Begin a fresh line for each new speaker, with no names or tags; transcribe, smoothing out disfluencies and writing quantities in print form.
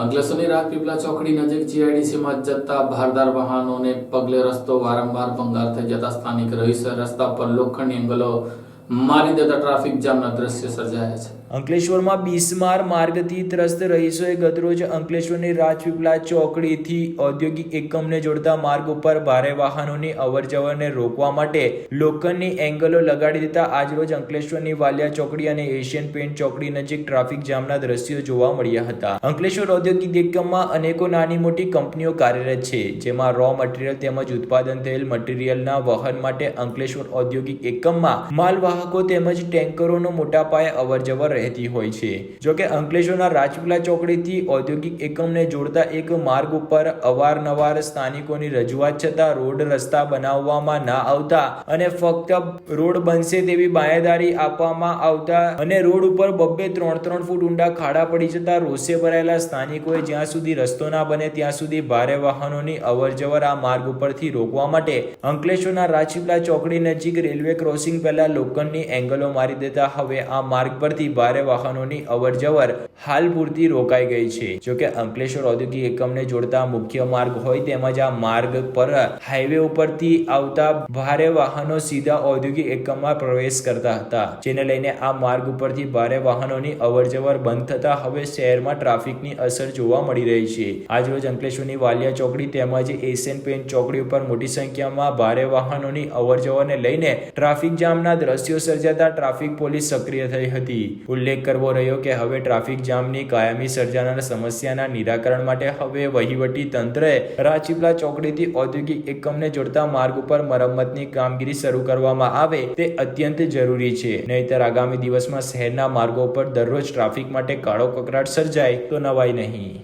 અંકલેશ્વરની રાજપીપળા ચોકડી નજીક જીઆઈડીસીમાં જતા ભારદાર વાહનોને પગલે રસ્તો વારંવાર ભંગાર થઈ જતા સ્થાનિક રહીશોએ રસ્તા પર લોખંડની એંગલો મારી દેતા ટ્રાફિક જામના દ્રશ્ય સર્જાયા છે।
અંકલેશ્વરમાં બિસ્માર માર્ગથી ત્રસ્ત રહીશોએ ગતરોજ અંકલેશ્વરની રાજપીપળા ચોકડીથી ઔદ્યોગિક એકમને જોડતા માર્ગ ઉપર ભારે વાહનોની અવરજવરને રોકવા માટે લોખંડની એંગલો લગાડી દેતા આજરોજ અંકલેશ્વરની વાલિયા ચોકડી અને એશિયન પેન્ટ ચોકડી નજીક ટ્રાફિક જામના દ્રશ્યો જોવા મળ્યા હતા। અંકલેશ્વર ઔદ્યોગિક એકમમાં અનેકો નાની મોટી કંપનીઓ કાર્યરત છે, જેમાં રો મટીરીયલ તેમજ ઉત્પાદન થયેલ મટીરીયલના વહન માટે અંકલેશ્વર ઔદ્યોગિક એકમમાં માલવાહકો તેમજ ટેન્કરોનો મોટા પાયે અવરજવર રહેતી હોય છે। જોકે અંકલેશ્વરના રાજપીપળા ચોકડીથી ઔદ્યોગિક એકમને જોડતા એક માર્ગ ઉપર અવારનવાર સ્થાનિકોની રજૂઆત છતાં રોડ રસ્તા બનાવવામાં ના આવતા અને ફક્ત રોડ બનશે તેવી બાંયધરી આપવામાં આવતા અને રોડ ઉપર 2-3 ફૂટ ઊંડા ખાડા પડી જતા રોષે ભરાયેલા સ્થાનિકોએ જ્યાં સુધી રસ્તો ના બને ત્યાં સુધી ભારે વાહનોની અવરજવર આ માર્ગ ઉપરથી રોકવા માટે અંકલેશ્વરના રાજપીપળા ચોકડી નજીક રેલવે ક્રોસિંગ પહેલા લોખંડની એંગલો મારી દેતા હવે આ માર્ગ પરથી ભારે વાહનોની અવરજવર હાલ પૂરતી રોકાઈ ગઈ છે। જોકે અંકલેશ્વર ઔદ્યોગિક એકમને જોડતા મુખ્ય માર્ગ હોય તેમજ આ માર્ગ પર હાઈવે ઉપરથી આવતા ભારે વાહનો સીધા ઔદ્યોગિક એકમમાં પ્રવેશ કરતા હતા, જેને લઈને આ માર્ગ ઉપરથી ભારે વાહનોની અવરજવર બંધ થતા હવે શહેરમાં ટ્રાફિકની અસર જોવા મળી રહી છે। આજરોજ અંકલેશ્વરની વાલિયા ચોકડી તેમજ એશિયન પેન્ટ ચોકડી ઉપર મોટી સંખ્યામાં ભારે વાહનોની અવરજવરને લઈને ટ્રાફિક જામના દ્રશ્યો સર્જાતા ટ્રાફિક પોલીસ સક્રિય થઈ હતી। ઉલ્લેખ કરવો રહ્યો કે હવે ટ્રાફિક જામની કાયમી સર્જાનાર સમસ્યાના નિરાકરણ માટે હવે વહીવટી તંત્રએ રાજપીપળા ચોકડીથી ઔદ્યોગિક એકમને જોડતા માર્ગ ઉપર મરમ્મતની કામગીરી શરૂ કરવામાં આવે તે અત્યંત જરૂરી છે, નહીંતર આગામી દિવસમાં શહેરના માર્ગો પર દરરોજ ટ્રાફિક માટે કાળો કકળાટ સર્જાય તો નવાઈ નહીં।